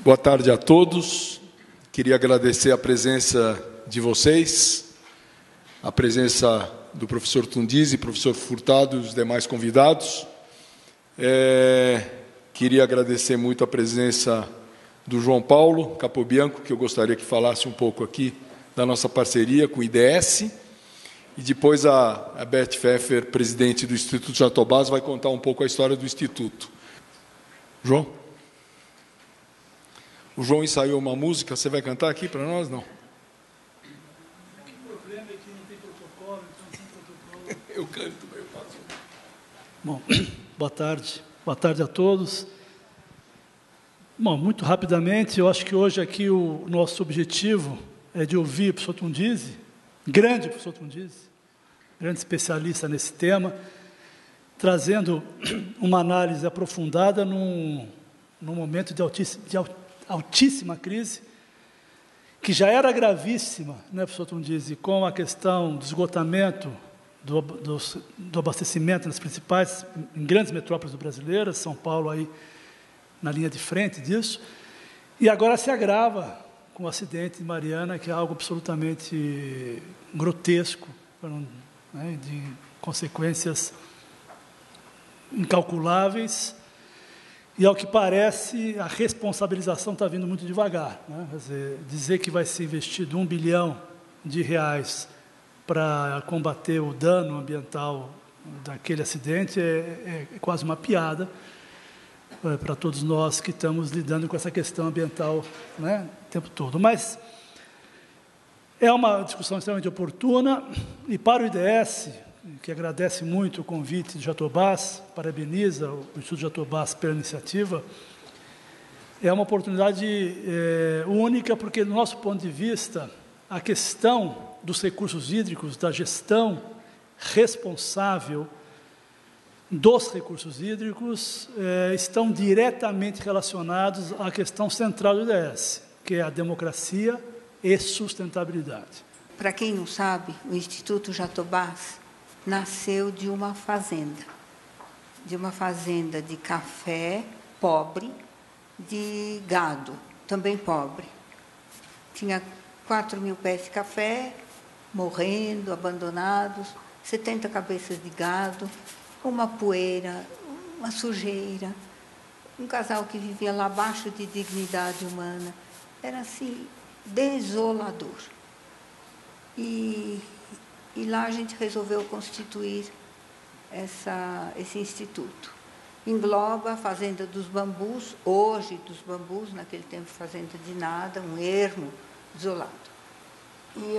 Boa tarde a todos. Queria agradecer a presença de vocês, a presença do professor Tundizi, professor Furtado e os demais convidados. Queria agradecer muito a presença do João Paulo Capobianco, que eu gostaria que falasse um pouco aqui da nossa parceria com o IDS. E depois a Beth Pfeffer, presidente do Instituto Jatobás, vai contar um pouco a história do Instituto. João? O João ensaiou uma música, você vai cantar aqui para nós, não? O problema é que não tem protocolo, então sem protocolo... Eu canto, eu faço. Bom, boa tarde a todos. Bom, muito rapidamente, eu acho que hoje aqui o nosso objetivo é de ouvir o professor Tundizi, grande professor Tundizi, grande especialista nesse tema, trazendo uma análise aprofundada num momento de altíssima crise, que já era gravíssima, né, professor Tundizi, com a questão do esgotamento do abastecimento nas principais, em grandes metrópoles brasileiras, São Paulo aí na linha de frente disso, e agora se agrava com o acidente de Mariana, que é algo absolutamente grotesco, né, de consequências incalculáveis. E, ao que parece, a responsabilização está vindo muito devagar, né? Quer dizer que vai ser investido R$1 bilhão para combater o dano ambiental daquele acidente é quase uma piada para todos nós que estamos lidando com essa questão ambiental, né, o tempo todo. Mas é uma discussão extremamente oportuna, e para o IDS, que agradece muito o convite de Jatobás, parabeniza o Instituto Jatobás pela iniciativa, é uma oportunidade única, porque, do nosso ponto de vista, a questão dos recursos hídricos, da gestão responsável dos recursos hídricos, estão diretamente relacionados à questão central do IDS, que é a democracia e sustentabilidade. Para quem não sabe, o Instituto Jatobás nasceu de uma fazenda de café pobre, de gado também pobre. Tinha 4.000 pés de café, morrendo, abandonados, 70 cabeças de gado, uma poeira, uma sujeira, um casal que vivia lá abaixo de dignidade humana. Era assim, desolador. E lá a gente resolveu constituir esse instituto. Engloba a Fazenda dos Bambus, hoje dos Bambus, naquele tempo Fazenda de Nada, um ermo desolado. E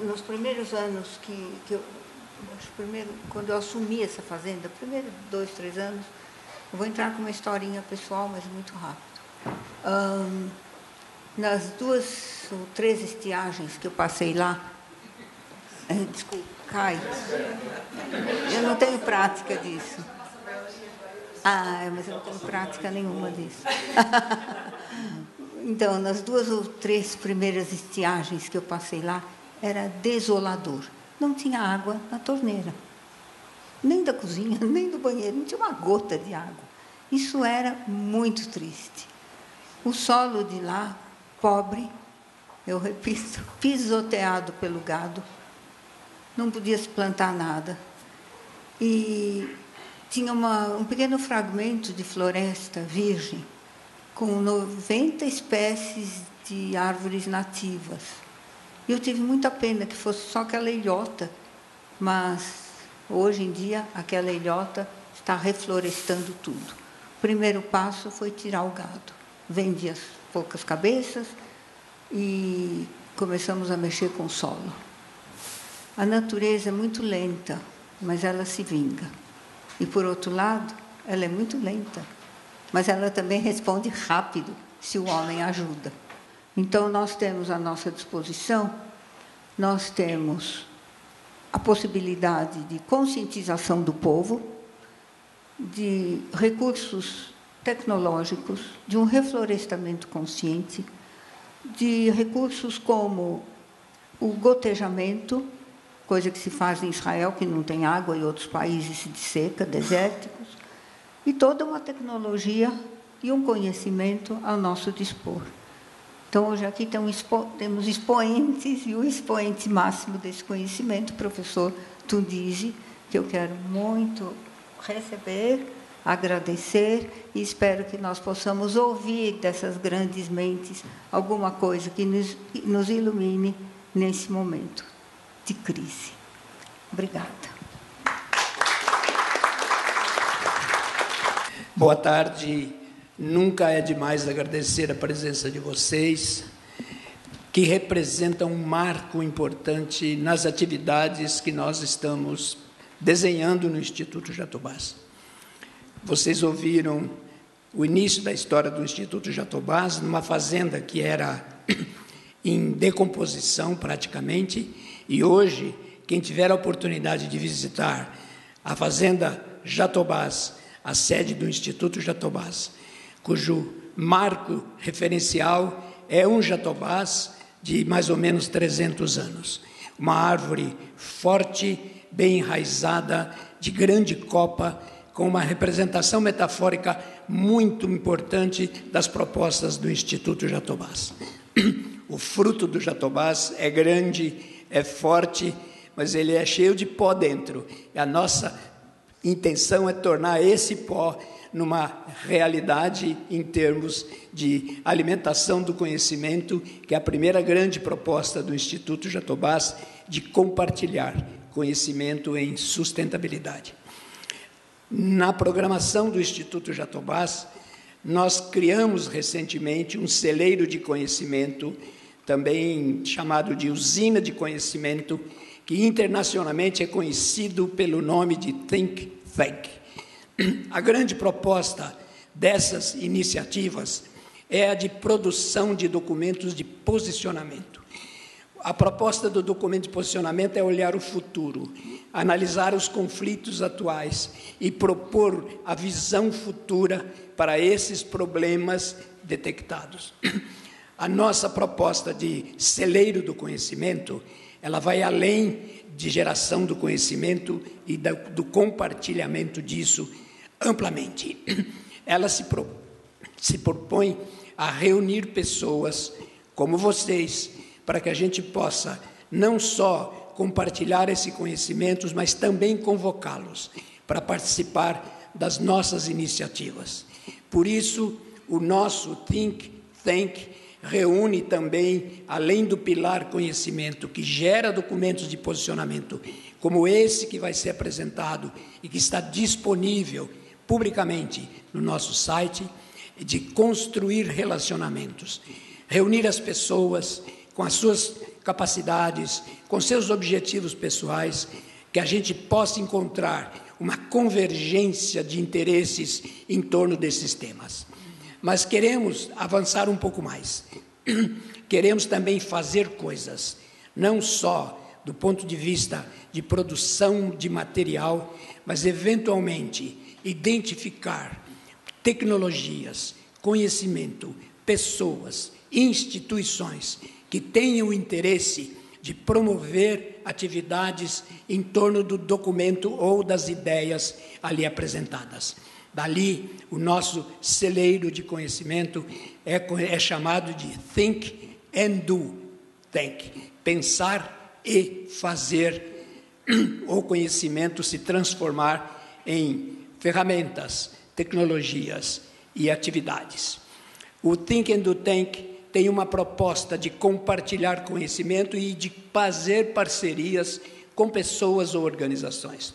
nos primeiros anos quando eu assumi essa fazenda, primeiros 2, 3 anos, eu vou entrar com uma historinha pessoal, mas muito rápido. Nas 2 ou 3 estiagens que eu passei lá, desculpa, cai. Eu não tenho prática disso. Mas eu não tenho prática nenhuma disso. Então, nas 2 ou 3 primeiras estiagens que eu passei lá, era desolador. Não tinha água na torneira, nem da cozinha, nem do banheiro, não tinha uma gota de água. Isso era muito triste. O solo de lá, pobre, eu repito, pisoteado pelo gado, não podia se plantar nada. E tinha um pequeno fragmento de floresta virgem, com 90 espécies de árvores nativas. E eu tive muita pena que fosse só aquela ilhota, mas hoje em dia aquela ilhota está reflorestando tudo. O primeiro passo foi tirar o gado. Vendi as poucas cabeças e começamos a mexer com o solo. A natureza é muito lenta, mas ela se vinga. E, por outro lado, ela é muito lenta, mas ela também responde rápido se o homem ajuda. Então, nós temos à nossa disposição, nós temos a possibilidade de conscientização do povo, de recursos tecnológicos, de um reflorestamento consciente, de recursos como o gotejamento, coisa que se faz em Israel, que não tem água, e outros países de seca, desérticos, e toda uma tecnologia e um conhecimento ao nosso dispor. Então, hoje aqui temos expoentes, e o expoente máximo desse conhecimento, o professor Tundizi, que eu quero muito receber, agradecer, e espero que nós possamos ouvir dessas grandes mentes alguma coisa que nos ilumine nesse momento de crise. Obrigada. Boa tarde. Nunca é demais agradecer a presença de vocês, que representam um marco importante nas atividades que nós estamos desenhando no Instituto Jatobás. Vocês ouviram o início da história do Instituto Jatobás, numa fazenda que era em decomposição praticamente, e hoje, quem tiver a oportunidade de visitar a fazenda Jatobás, a sede do Instituto Jatobás, cujo marco referencial é um jatobás de mais ou menos 300 anos. Uma árvore forte, bem enraizada, de grande copa, com uma representação metafórica muito importante das propostas do Instituto Jatobás. O fruto do jatobás é grande, é forte, mas ele é cheio de pó dentro. E a nossa intenção é tornar esse pó numa realidade em termos de alimentação do conhecimento, que é a primeira grande proposta do Instituto Jatobás, de compartilhar conhecimento em sustentabilidade. Na programação do Instituto Jatobás, nós criamos recentemente um celeiro de conhecimento, também chamado de usina de conhecimento, que internacionalmente é conhecido pelo nome de Think Tank. A grande proposta dessas iniciativas é a de produção de documentos de posicionamento. A proposta do documento de posicionamento é olhar o futuro, analisar os conflitos atuais e propor a visão futura para esses problemas detectados. A nossa proposta de celeiro do conhecimento, ela vai além de geração do conhecimento e do compartilhamento disso amplamente. Ela se propõe a reunir pessoas como vocês, para que a gente possa não só compartilhar esses conhecimentos, mas também convocá-los para participar das nossas iniciativas. Por isso, o nosso Think Tank reúne também, além do pilar conhecimento, que gera documentos de posicionamento, como esse que vai ser apresentado e que está disponível publicamente no nosso site, de construir relacionamentos, reunir as pessoas com as suas capacidades, com seus objetivos pessoais, que a gente possa encontrar uma convergência de interesses em torno desses temas. Mas queremos avançar um pouco mais. Queremos também fazer coisas, não só do ponto de vista de produção de material, mas eventualmente identificar tecnologias, conhecimento, pessoas, instituições que tenham interesse de promover atividades em torno do documento ou das ideias ali apresentadas. Dali, o nosso celeiro de conhecimento é chamado de Think and Do Tank, pensar e fazer o conhecimento se transformar em ferramentas, tecnologias e atividades. O Think and Do Tank tem uma proposta de compartilhar conhecimento e de fazer parcerias com pessoas ou organizações.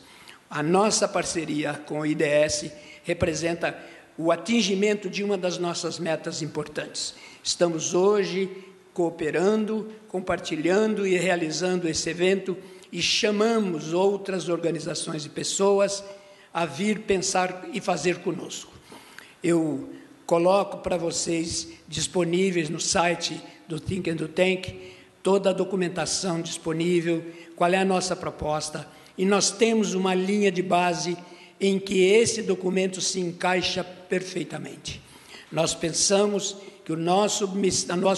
A nossa parceria com o IDS representa o atingimento de uma das nossas metas importantes. Estamos hoje cooperando, compartilhando e realizando esse evento e chamamos outras organizações e pessoas a vir pensar e fazer conosco. Eu coloco para vocês disponíveis no site do Think and Do Tank toda a documentação disponível, qual é a nossa proposta, e nós temos uma linha de base em que esse documento se encaixa perfeitamente. Nós pensamos que o nosso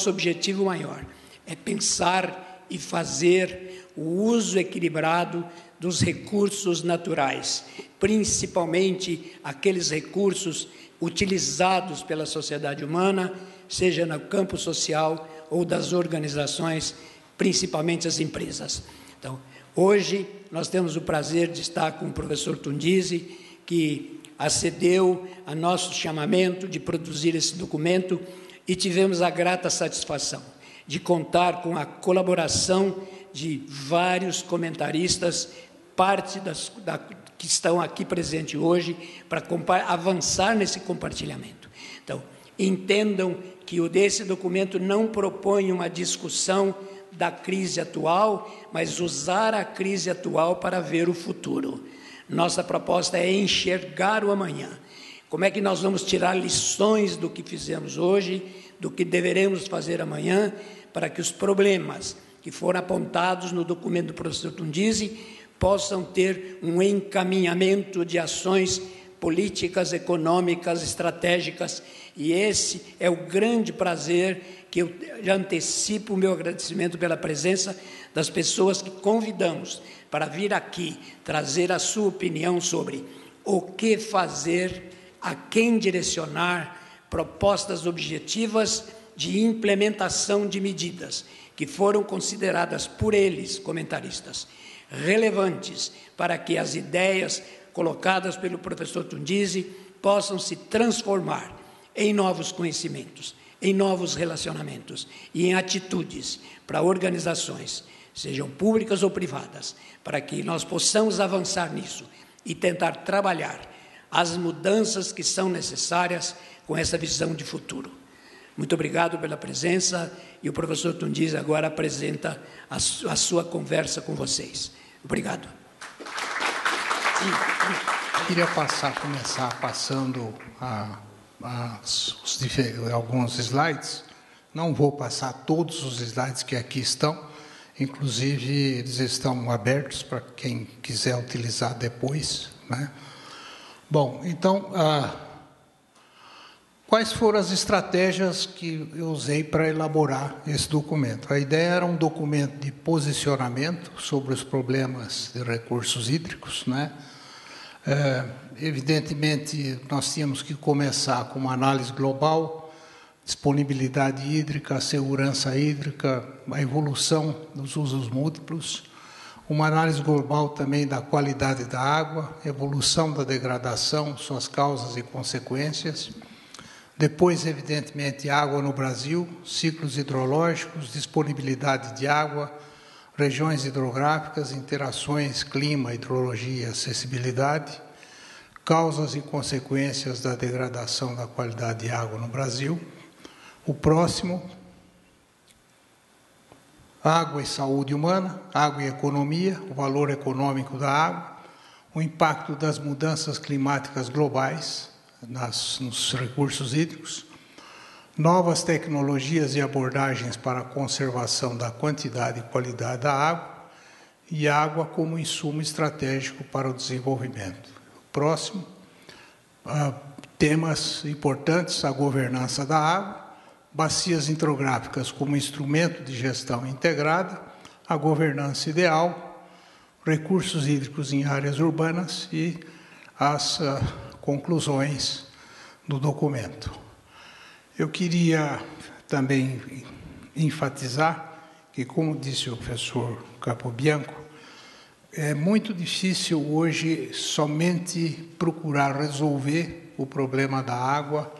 objetivo maior é pensar e fazer o uso equilibrado dos recursos naturais, principalmente aqueles recursos utilizados pela sociedade humana, seja no campo social ou das organizações, principalmente as empresas. Então, hoje, nós temos o prazer de estar com o professor Tundizi, que acedeu a nosso chamamento de produzir esse documento, e tivemos a grata satisfação de contar com a colaboração de vários comentaristas, parte que estão aqui presentes hoje, para avançar nesse compartilhamento. Então, entendam que esse documento não propõe uma discussão da crise atual, mas usar a crise atual para ver o futuro. Nossa proposta é enxergar o amanhã. Como é que nós vamos tirar lições do que fizemos hoje, do que deveremos fazer amanhã, para que os problemas que foram apontados no documento do professor Tundizi possam ter um encaminhamento de ações políticas, econômicas, estratégicas, e esse é o grande prazer que eu já antecipo o meu agradecimento pela presença das pessoas que convidamos para vir aqui trazer a sua opinião sobre o que fazer, a quem direcionar, propostas objetivas de implementação de medidas que foram consideradas por eles, comentaristas, relevantes para que as ideias colocadas pelo professor Tundizi possam se transformar em novos conhecimentos, em novos relacionamentos e em atitudes para organizações, sejam públicas ou privadas, para que nós possamos avançar nisso e tentar trabalhar as mudanças que são necessárias com essa visão de futuro. Muito obrigado pela presença, e o professor Tundizi agora apresenta a sua conversa com vocês. Obrigado. Eu queria começar passando alguns slides. Não vou passar todos os slides que aqui estão, inclusive eles estão abertos para quem quiser utilizar depois, né? Bom, então, quais foram as estratégias que eu usei para elaborar esse documento? A ideia era um documento de posicionamento sobre os problemas de recursos hídricos, né? Evidentemente, nós tínhamos que começar com uma análise global, disponibilidade hídrica, segurança hídrica, a evolução dos usos múltiplos, uma análise global também da qualidade da água, evolução da degradação, suas causas e consequências. Depois, evidentemente, água no Brasil, ciclos hidrológicos, disponibilidade de água, regiões hidrográficas, interações, clima, hidrologia e acessibilidade, causas e consequências da degradação da qualidade de água no Brasil. O próximo, água e saúde humana, água e economia, o valor econômico da água, o impacto das mudanças climáticas globais nos recursos hídricos, novas tecnologias e abordagens para a conservação da quantidade e qualidade da água e água como insumo estratégico para o desenvolvimento. Próximo, temas importantes, a governança da água, bacias hidrográficas como instrumento de gestão integrada, a governança ideal, recursos hídricos em áreas urbanas e as conclusões do documento. Eu queria também enfatizar que, como disse o professor Capobianco, é muito difícil hoje somente procurar resolver o problema da água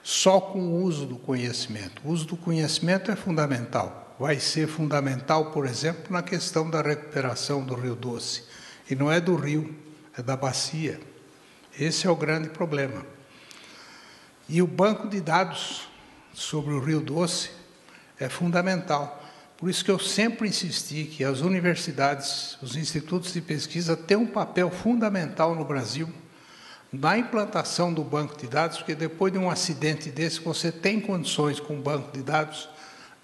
só com o uso do conhecimento. O uso do conhecimento é fundamental. Vai ser fundamental, por exemplo, na questão da recuperação do Rio Doce. E não é do rio, é da bacia. Esse é o grande problema. E o banco de dados sobre o Rio Doce é fundamental. Por isso que eu sempre insisti que as universidades, os institutos de pesquisa têm um papel fundamental no Brasil na implantação do banco de dados, porque depois de um acidente desse, você tem condições com o banco de dados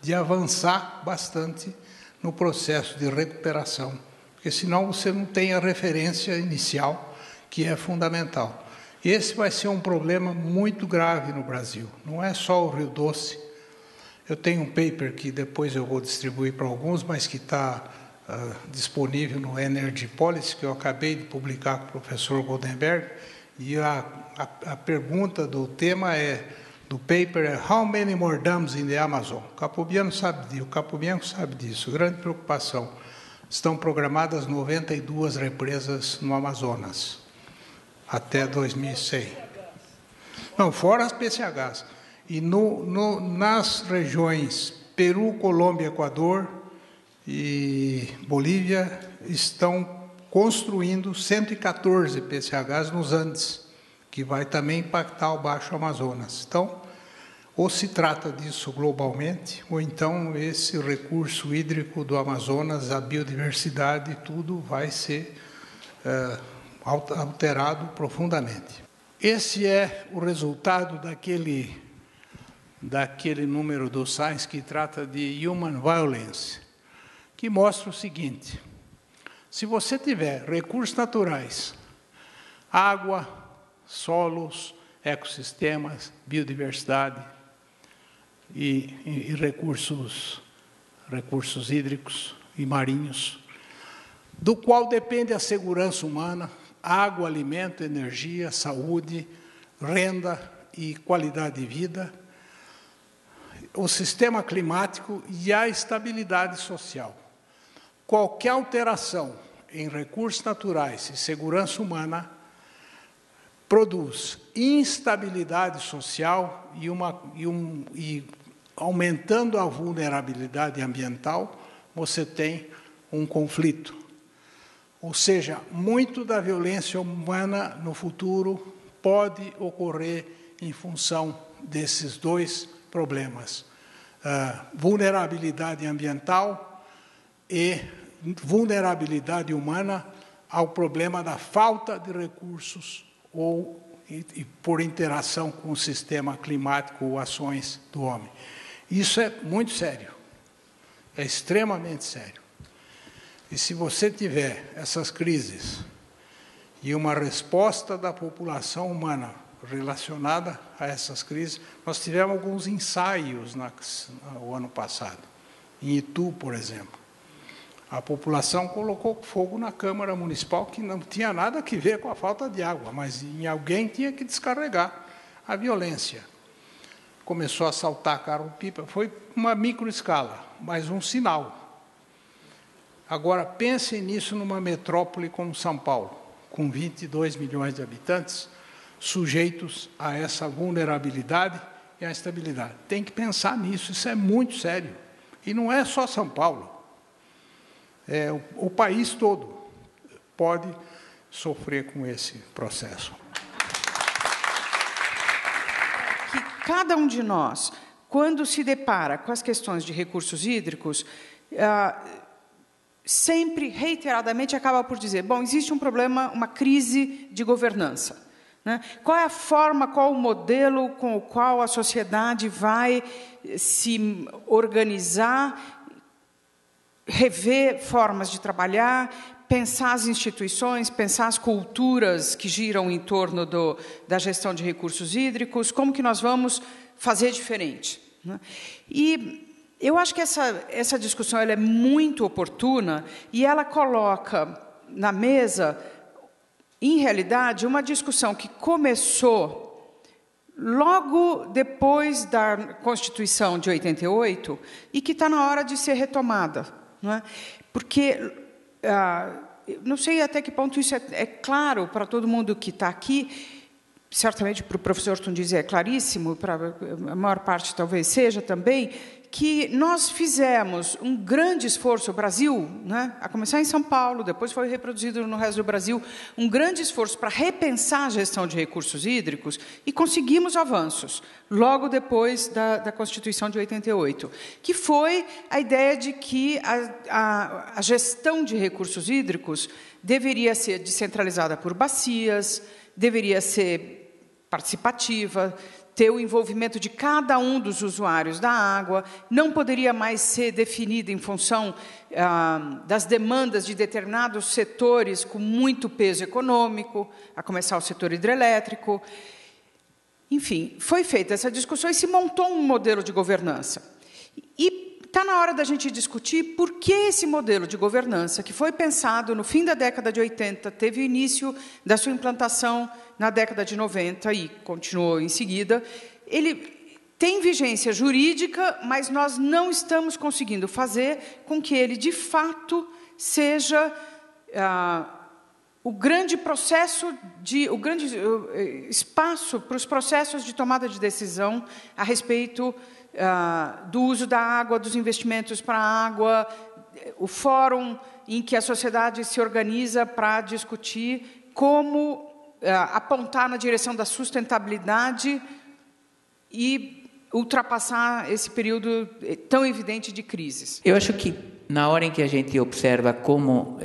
de avançar bastante no processo de recuperação, porque senão você não tem a referência inicial, que é fundamental. Esse vai ser um problema muito grave no Brasil, não é só o Rio Doce. Eu tenho um paper que depois eu vou distribuir para alguns, mas que está disponível no Energy Policy, que eu acabei de publicar com o professor Goldenberg, E a pergunta do tema do paper é How many more dams in the Amazon? O Capobianco sabe disso. Grande preocupação. Estão programadas 92 represas no Amazonas até 2100. Não, fora as PCHs. E nas regiões Peru, Colômbia, Equador e Bolívia estão construindo 114 PCHs nos Andes, que vai também impactar o Baixo Amazonas. Então, ou se trata disso globalmente, ou então esse recurso hídrico do Amazonas, a biodiversidade, tudo vai ser alterado profundamente. Esse é o resultado daquele número do Science que trata de Human Violence, que mostra o seguinte: se você tiver recursos naturais, água, solos, ecossistemas, biodiversidade e recursos hídricos e marinhos, do qual depende a segurança humana, água, alimento, energia, saúde, renda e qualidade de vida, o sistema climático e a estabilidade social. Qualquer alteração em recursos naturais e segurança humana produz instabilidade social e aumentando a vulnerabilidade ambiental, você tem um conflito. Ou seja, muito da violência humana no futuro pode ocorrer em função desses dois problemas: vulnerabilidade ambiental e vulnerabilidade humana ao problema da falta de recursos e por interação com o sistema climático ou ações do homem. Isso é muito sério, é extremamente sério. E se você tiver essas crises e uma resposta da população humana relacionada a essas crises, nós tivemos alguns ensaios no ano passado, em Itu, por exemplo. A população colocou fogo na Câmara Municipal, que não tinha nada a ver com a falta de água, mas em alguém tinha que descarregar a violência. Começou a assaltar carro-pipa, foi uma microescala, mas um sinal. Agora, pensem nisso numa metrópole como São Paulo, com 22 milhões de habitantes, sujeitos a essa vulnerabilidade e à instabilidade. Tem que pensar nisso, isso é muito sério. E não é só São Paulo. O país todo pode sofrer com esse processo. Que cada um de nós, quando se depara com as questões de recursos hídricos, sempre, reiteradamente, acaba por dizer, bom, existe um problema, uma crise de governança. Né? Qual é a forma, qual o modelo com o qual a sociedade vai se organizar, rever formas de trabalhar, pensar as instituições, pensar as culturas que giram em torno da gestão de recursos hídricos, como que nós vamos fazer diferente. Né? E eu acho que essa discussão ela é muito oportuna e ela coloca na mesa, em realidade, uma discussão que começou logo depois da Constituição de 88 e que está na hora de ser retomada. Não é? Porque, não sei até que ponto isso é claro para todo mundo que está aqui, certamente para o professor Tundizi é claríssimo, para a maior parte talvez seja também, que nós fizemos um grande esforço, o Brasil, né, a começar em São Paulo, depois foi reproduzido no resto do Brasil, um grande esforço para repensar a gestão de recursos hídricos e conseguimos avanços, logo depois da Constituição de 88, que foi a ideia de que a gestão de recursos hídricos deveria ser descentralizada por bacias, deveria ser participativa, ter o envolvimento de cada um dos usuários da água, não poderia mais ser definida em função das demandas de determinados setores com muito peso econômico, a começar o setor hidrelétrico. Enfim, foi feita essa discussão e se montou um modelo de governança. E está na hora da gente discutir por que esse modelo de governança, que foi pensado no fim da década de 80, teve o início da sua implantação na década de 90 e continuou em seguida, ele tem vigência jurídica, mas nós não estamos conseguindo fazer com que ele, de fato, seja o grande espaço para os processos de tomada de decisão a respeito do uso da água, dos investimentos para a água, o fórum em que a sociedade se organiza para discutir como apontar na direção da sustentabilidade e ultrapassar esse período tão evidente de crises. Eu acho que, na hora em que a gente observa como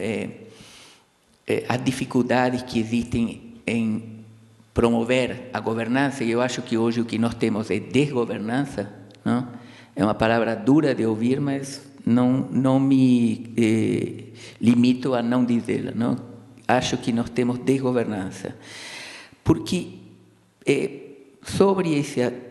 as dificuldades que existem em promover a governança, eu acho que hoje o que nós temos é desgovernança, não? É uma palavra dura de ouvir, mas não me limito a não dizê-la, não? Acho que nós temos desgovernança, porque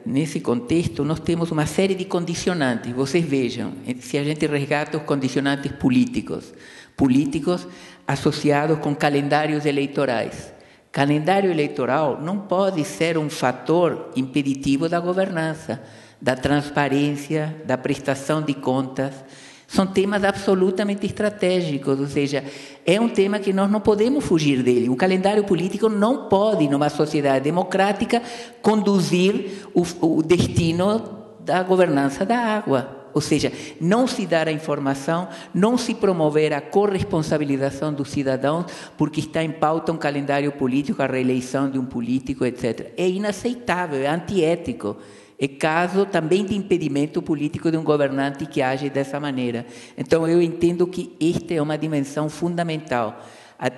nesse contexto nós temos uma série de condicionantes. Vocês vejam, se a gente resgata os condicionantes políticos associados com calendários eleitorais. Calendário eleitoral não pode ser um fator impeditivo da governança, da transparência, da prestação de contas. São temas absolutamente estratégicos, ou seja, é um tema que nós não podemos fugir dele. O calendário político não pode, numa sociedade democrática, conduzir o destino da governança da água. Ou seja, não se dar a informação, não se promover a corresponsabilização dos cidadãos, porque está em pauta um calendário político, a reeleição de um político, etc. É inaceitável, é antiético. É caso também de impedimento político de um governante que age dessa maneira. Então, eu entendo que esta é uma dimensão fundamental.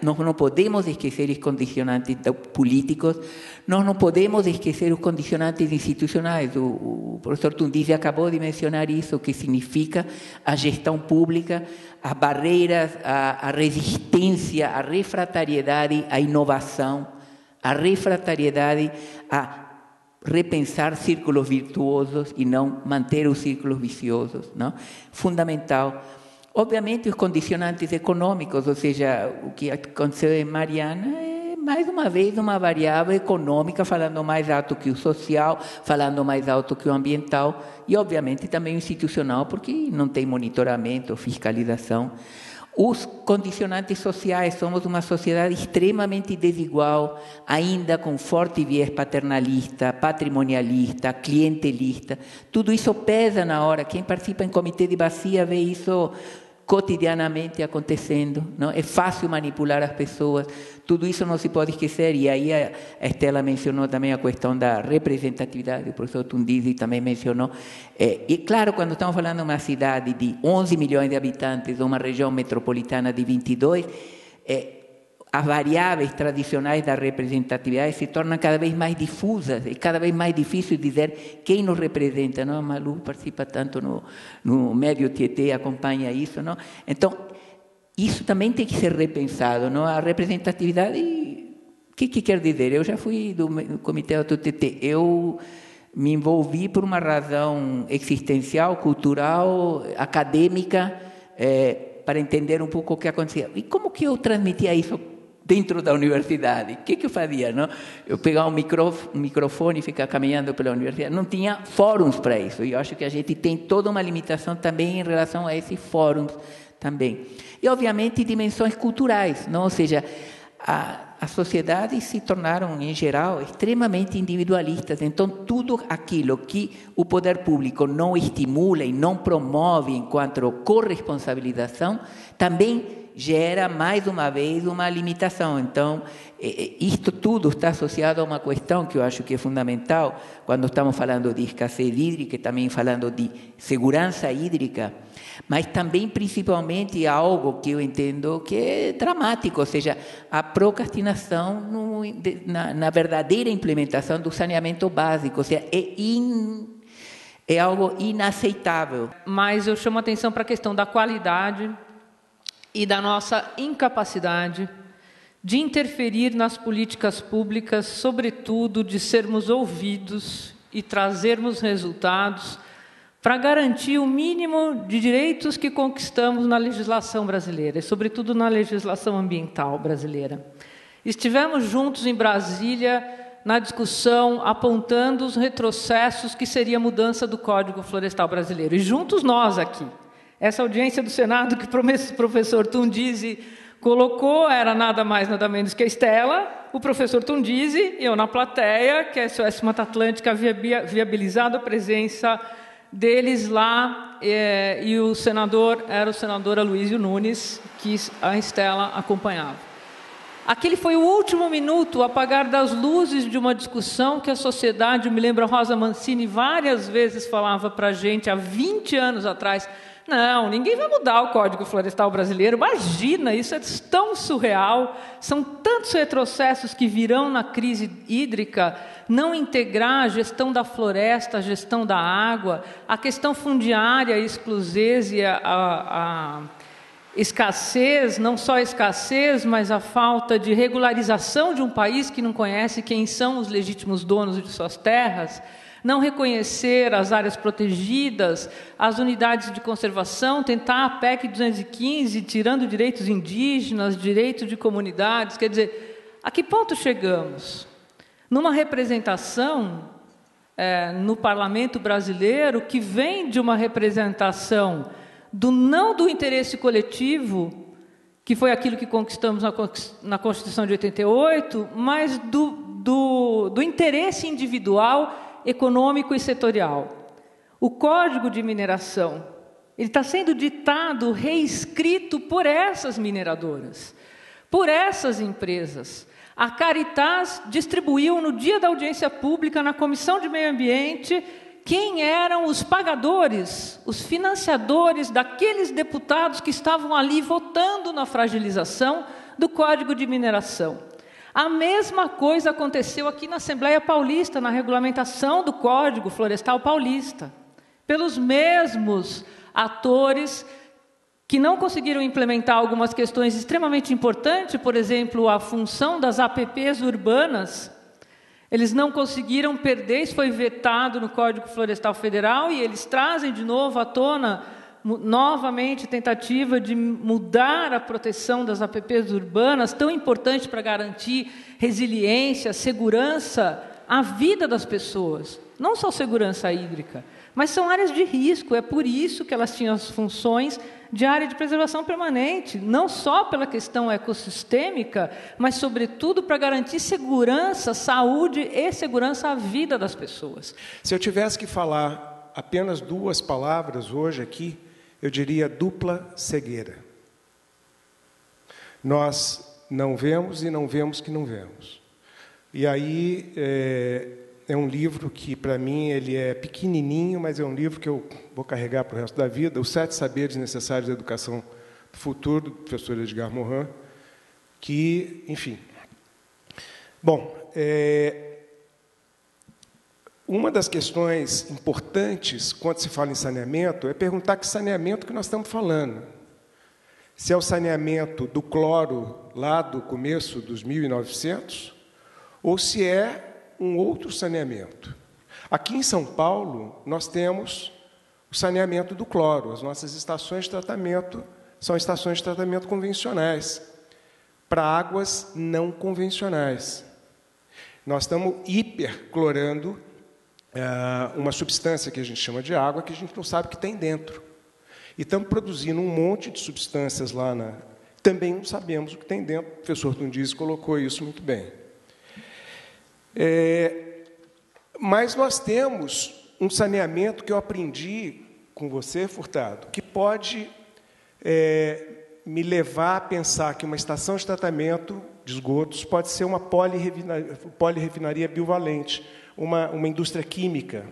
Nós não podemos esquecer os condicionantes políticos, nós não podemos esquecer os condicionantes institucionais. O professor Tundizi acabou de mencionar isso, o que significa a gestão pública, as barreiras, a resistência, a refratariedade à inovação, a refratariedade a repensar círculos virtuosos e não manter os círculos viciosos, não? Fundamental. Obviamente, os condicionantes econômicos, ou seja, o que aconteceu em Mariana é, mais uma vez, uma variável econômica, falando mais alto que o social, falando mais alto que o ambiental, e, obviamente, também o institucional, porque não tem monitoramento, fiscalização. Os condicionantes sociais, somos uma sociedade extremamente desigual, ainda com forte viés paternalista, patrimonialista, clientelista. Tudo isso pesa na hora. Quem participa em comitê de bacia vê isso cotidianamente acontecendo, não? É fácil manipular as pessoas. Tudo isso não se pode esquecer. E aí a Estela mencionou também a questão da representatividade, o professor Tundizi também mencionou. E claro, quando estamos falando de uma cidade de 11 milhões de habitantes, uma região metropolitana de 22, as variáveis tradicionais da representatividade se tornam cada vez mais difusas, é cada vez mais difícil dizer quem nos representa, não? A Malu participa tanto no Médio Tietê, acompanha isso, não? Então, isso também tem que ser repensado, não? A representatividade, o que quer dizer? Eu já fui do Comitê do TT, eu me envolvi por uma razão existencial, cultural, acadêmica, para entender um pouco o que acontecia. E como que eu transmitia isso dentro da universidade? O que eu fazia? Não? Eu pegava um microfone e ficava caminhando pela universidade. Não tinha fóruns para isso. E eu acho que a gente tem toda uma limitação também em relação a esses fóruns também. E, obviamente, dimensões culturais, não? Ou seja, as sociedades se tornaram, em geral, extremamente individualistas. Então, tudo aquilo que o poder público não estimula e não promove enquanto corresponsabilização, também gera, mais uma vez, uma limitação. Então, isto tudo está associado a uma questão que eu acho que é fundamental, quando estamos falando de escassez hídrica, também falando de segurança hídrica, mas também, principalmente, algo que eu entendo que é dramático, ou seja, a procrastinação na verdadeira implementação do saneamento básico, ou seja, é algo inaceitável. Mas eu chamo a atenção para a questão da qualidade e da nossa incapacidade de interferir nas políticas públicas, sobretudo de sermos ouvidos e trazermos resultados para garantir o mínimo de direitos que conquistamos na legislação brasileira, e sobretudo na legislação ambiental brasileira. Estivemos juntos em Brasília na discussão, apontando os retrocessos que seria a mudança do Código Florestal brasileiro. E juntos nós aqui. Essa audiência do Senado que o professor Tundizi colocou era nada mais, nada menos que a Estela, o professor Tundizi, eu na plateia, que a SOS Mata Atlântica havia viabilizado a presença deles lá, e o senador era o senador Aloysio Nunes, que a Estela acompanhava. Aquele foi o último minuto, o apagar das luzes de uma discussão que a sociedade, eu me lembro, a Rosa Mancini várias vezes falava para a gente, há 20 anos atrás, não, ninguém vai mudar o Código Florestal brasileiro, imagina, isso é tão surreal, são tantos retrocessos que virão na crise hídrica, não integrar a gestão da floresta, a gestão da água, a questão fundiária, a escassez e a escassez, não só a escassez, mas a falta de regularização de um país que não conhece quem são os legítimos donos de suas terras, não reconhecer as áreas protegidas, as unidades de conservação, tentar a PEC 215, tirando direitos indígenas, direitos de comunidades. Quer dizer, a que ponto chegamos? Numa representação no parlamento brasileiro que vem de uma representação não do interesse coletivo, que foi aquilo que conquistamos na Constituição de 88, mas do interesse individual, econômico e setorial. O Código de Mineração, ele está sendo ditado, reescrito por essas mineradoras, por essas empresas. A Caritas distribuiu no dia da audiência pública, na Comissão de Meio Ambiente, quem eram os pagadores, os financiadores daqueles deputados que estavam ali votando na fragilização do Código de Mineração. A mesma coisa aconteceu aqui na Assembleia Paulista, na regulamentação do Código Florestal Paulista, pelos mesmos atores que não conseguiram implementar algumas questões extremamente importantes, por exemplo, a função das APPs urbanas. Eles não conseguiram perder, isso foi vetado no Código Florestal Federal, e eles trazem de novo à tona, novamente, tentativa de mudar a proteção das APPs urbanas, tão importante para garantir resiliência, segurança, à vida das pessoas. Não só segurança hídrica, mas são áreas de risco, é por isso que elas tinham as funções de área de preservação permanente, não só pela questão ecossistêmica, mas, sobretudo, para garantir segurança, saúde e segurança à vida das pessoas. Se eu tivesse que falar apenas 2 palavras hoje aqui, eu diria dupla cegueira. Nós não vemos e não vemos que não vemos. E aí é um livro que, para mim, ele é pequenininho, mas é um livro que eu vou carregar para o resto da vida, Os 7 Saberes Necessários à Educação do Futuro, do professor Edgar Morin, que, enfim... Bom, uma das questões importantes, quando se fala em saneamento, é perguntar que saneamento que nós estamos falando. Se é o saneamento do cloro, lá do começo dos 1900, ou se é um outro saneamento. Aqui em São Paulo, nós temos o saneamento do cloro. As nossas estações de tratamento são estações de tratamento convencionais, para águas não convencionais. Nós estamos hiperclorando uma substância que a gente chama de água, que a gente não sabe o que tem dentro. E estamos produzindo um monte de substâncias lá Também não sabemos o que tem dentro. O professor Tundizi colocou isso muito bem. Mas nós temos um saneamento que eu aprendi com você, Furtado, que pode me levar a pensar que uma estação de tratamento de esgotos pode ser uma polirrefinaria biovalente, uma indústria química,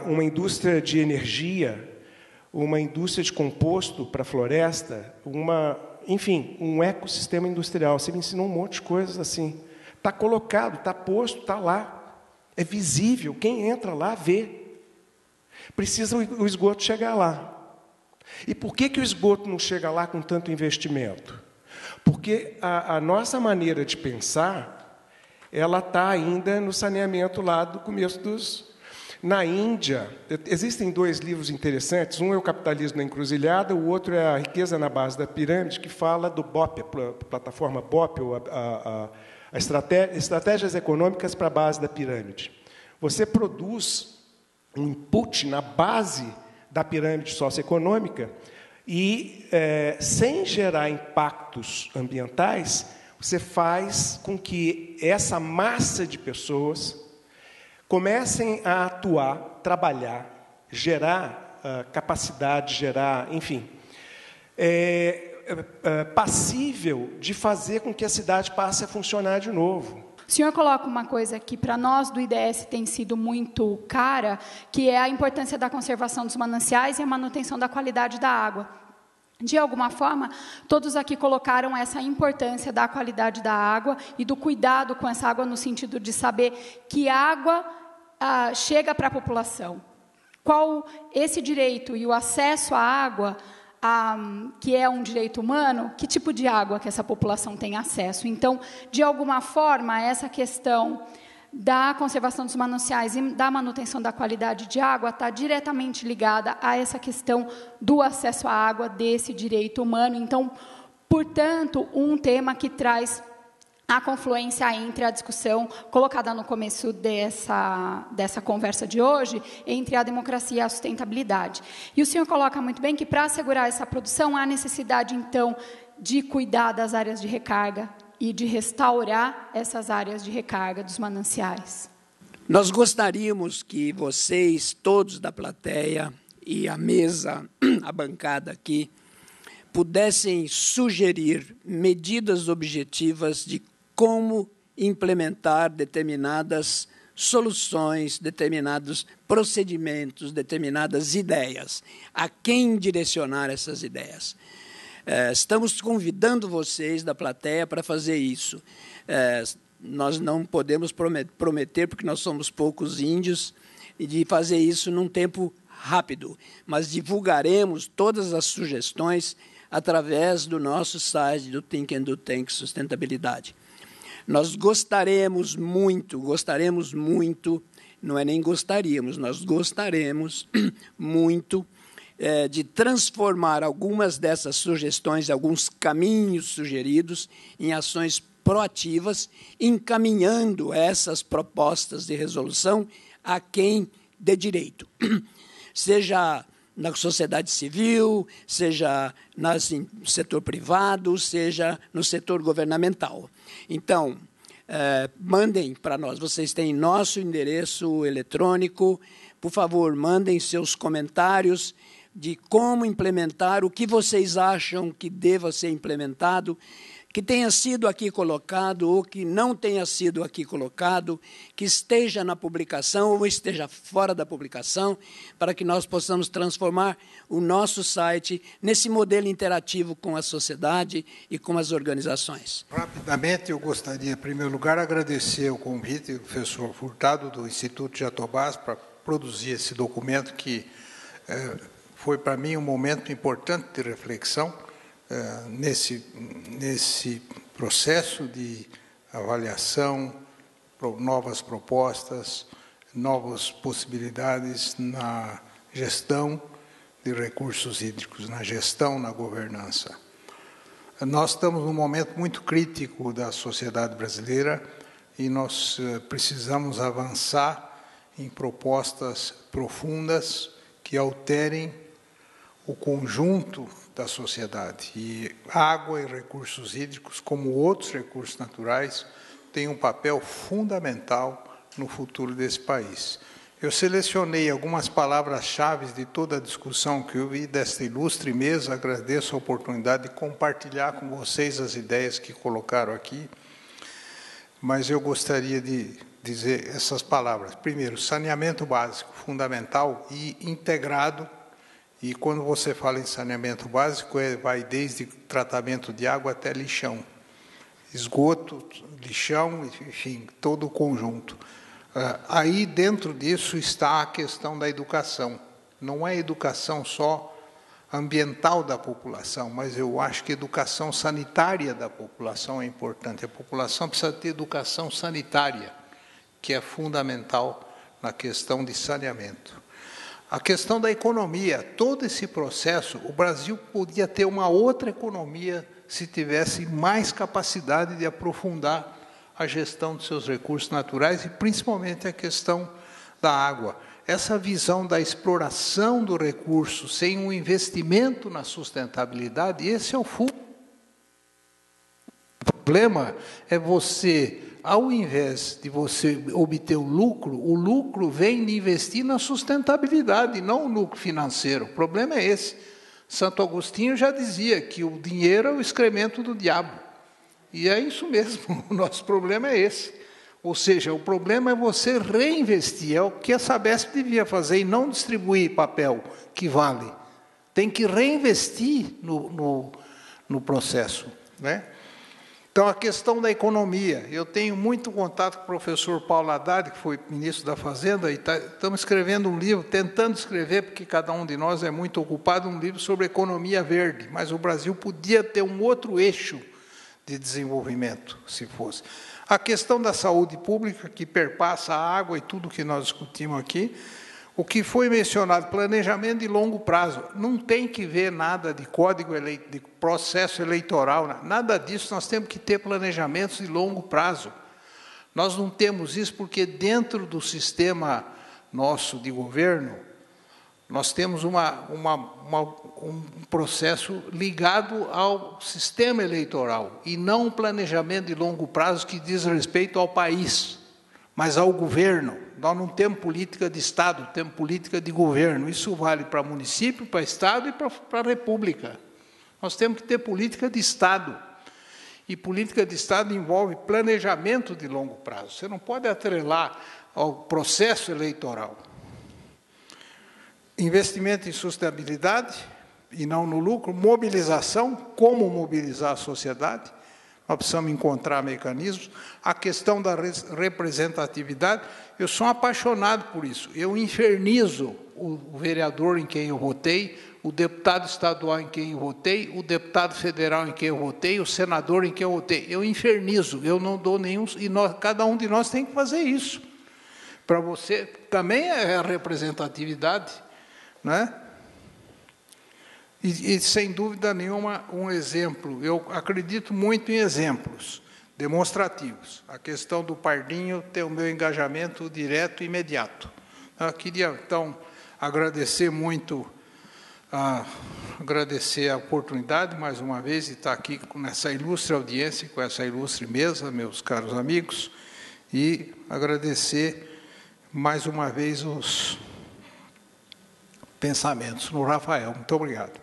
uma indústria de energia, uma indústria de composto para a floresta, enfim, um ecossistema industrial. Você me ensinou um monte de coisas assim. Está colocado, está posto, está lá. É visível, quem entra lá vê. Precisa o esgoto chegar lá. E por que o esgoto não chega lá com tanto investimento? Porque a nossa maneira de pensar, ela está ainda no saneamento lá do começo Na Índia, existem 2 livros interessantes. Um é O Capitalismo na Encruzilhada, o outro é A Riqueza na Base da Pirâmide, que fala do BOP, a plataforma BOP, ou Estratégias Econômicas para a Base da Pirâmide. Você produz um input na base da pirâmide socioeconômica e, sem gerar impactos ambientais, você faz com que essa massa de pessoas comecem a atuar, trabalhar, gerar capacidade, gerar, enfim, passível de fazer com que a cidade passe a funcionar de novo. O senhor coloca uma coisa que para nós do IDS tem sido muito cara, que é a importância da conservação dos mananciais e a manutenção da qualidade da água. De alguma forma, todos aqui colocaram essa importância da qualidade da água e do cuidado com essa água no sentido de saber que água chega para a população. Qual esse direito e o acesso à água, que é um direito humano, que tipo de água que essa população tem acesso? Então, de alguma forma, essa questão da conservação dos mananciais e da manutenção da qualidade de água está diretamente ligada a essa questão do acesso à água, desse direito humano. Então, portanto, um tema que traz a confluência entre a discussão colocada no começo dessa conversa de hoje, entre a democracia e a sustentabilidade. E o senhor coloca muito bem que, para assegurar essa produção, há necessidade, então, de cuidar das áreas de recarga e de restaurar essas áreas de recarga dos mananciais. Nós gostaríamos que vocês, todos da plateia, e a mesa, a bancada aqui, pudessem sugerir medidas objetivas de como implementar determinadas soluções, determinados procedimentos, determinadas ideias. A quem direcionar essas ideias? Estamos convidando vocês da plateia para fazer isso. Nós não podemos prometer, porque nós somos poucos índios, e de fazer isso num tempo rápido, mas divulgaremos todas as sugestões através do nosso site do Think and Do Tank Sustentabilidade. Nós gostaríamos muito, não é nem gostaríamos, nós gostaríamos muito de transformar algumas dessas sugestões, alguns caminhos sugeridos, em ações proativas, encaminhando essas propostas de resolução a quem dê direito, seja na sociedade civil, seja no setor privado, seja no setor governamental. Então, mandem para nós, vocês têm nosso endereço eletrônico, por favor, mandem seus comentários de como implementar, o que vocês acham que deva ser implementado, que tenha sido aqui colocado ou que não tenha sido aqui colocado, que esteja na publicação ou esteja fora da publicação, para que nós possamos transformar o nosso site nesse modelo interativo com a sociedade e com as organizações. Rapidamente, eu gostaria, em primeiro lugar, agradecer o convite do professor Furtado, do Instituto Jatobás, para produzir esse documento que foi, para mim, um momento importante de reflexão, nesse processo de avaliação, novas propostas, novas possibilidades na gestão de recursos hídricos, na gestão, na governança. Nós estamos num momento muito crítico da sociedade brasileira e nós precisamos avançar em propostas profundas que alterem o conjunto da sociedade. E água e recursos hídricos, como outros recursos naturais, têm um papel fundamental no futuro desse país. Eu selecionei algumas palavras-chave de toda a discussão que eu vi desta ilustre mesa. Agradeço a oportunidade de compartilhar com vocês as ideias que colocaram aqui, mas eu gostaria de dizer essas palavras. Primeiro, saneamento básico, fundamental e integrado. E quando você fala em saneamento básico, vai desde tratamento de água até lixão. Esgoto, lixão, enfim, todo o conjunto. Aí, dentro disso, está a questão da educação. Não é educação só ambiental da população, mas eu acho que educação sanitária da população é importante. A população precisa ter educação sanitária, que é fundamental na questão de saneamento. A questão da economia, todo esse processo, o Brasil podia ter uma outra economia se tivesse mais capacidade de aprofundar a gestão de seus recursos naturais e principalmente a questão da água. Essa visão da exploração do recurso sem um investimento na sustentabilidade, esse é o fundo. O problema é você, ao invés de você obter o lucro vem de investir na sustentabilidade, não o lucro financeiro. O problema é esse. Santo Agostinho já dizia que o dinheiro é o excremento do diabo. E é isso mesmo, o nosso problema é esse. Ou seja, o problema é você reinvestir, é o que a Sabesp devia fazer, e não distribuir papel que vale. Tem que reinvestir no processo, né? Então, a questão da economia. Eu tenho muito contato com o professor Paulo Haddad, que foi ministro da Fazenda, e estamos escrevendo um livro, tentando escrever, porque cada um de nós é muito ocupado, um livro sobre economia verde, mas o Brasil podia ter um outro eixo de desenvolvimento, se fosse. A questão da saúde pública, que perpassa a água e tudo que nós discutimos aqui, o que foi mencionado, planejamento de longo prazo, não tem que ver nada de código, de processo eleitoral, nada disso, nós temos que ter planejamentos de longo prazo. Nós não temos isso porque dentro do sistema nosso de governo, nós temos um processo ligado ao sistema eleitoral, e não um planejamento de longo prazo que diz respeito ao país, mas ao governo. Nós não temos política de Estado, temos política de governo. Isso vale para município, para Estado e para a República. Nós temos que ter política de Estado. E política de Estado envolve planejamento de longo prazo. Você não pode atrelar ao processo eleitoral. Investimento em sustentabilidade e não no lucro. Mobilização, como mobilizar a sociedade. Nós precisamos encontrar mecanismos. A questão da representatividade, eu sou apaixonado por isso. Eu infernizo o vereador em quem eu votei, o deputado estadual em quem eu votei, o deputado federal em quem eu votei, o senador em quem eu votei. Eu infernizo, eu não dou nenhum... E cada um de nós tem que fazer isso. Para você, também é a representatividade, né? E, sem dúvida nenhuma, um exemplo. Eu acredito muito em exemplos demonstrativos. A questão do Pardinho tem o meu engajamento direto e imediato. Eu queria, então, agradecer muito, agradecer a oportunidade, mais uma vez, de estar aqui nessa ilustre audiência, com essa ilustre mesa, meus caros amigos, e agradecer, mais uma vez, os pensamentos no Rafael. Muito obrigado.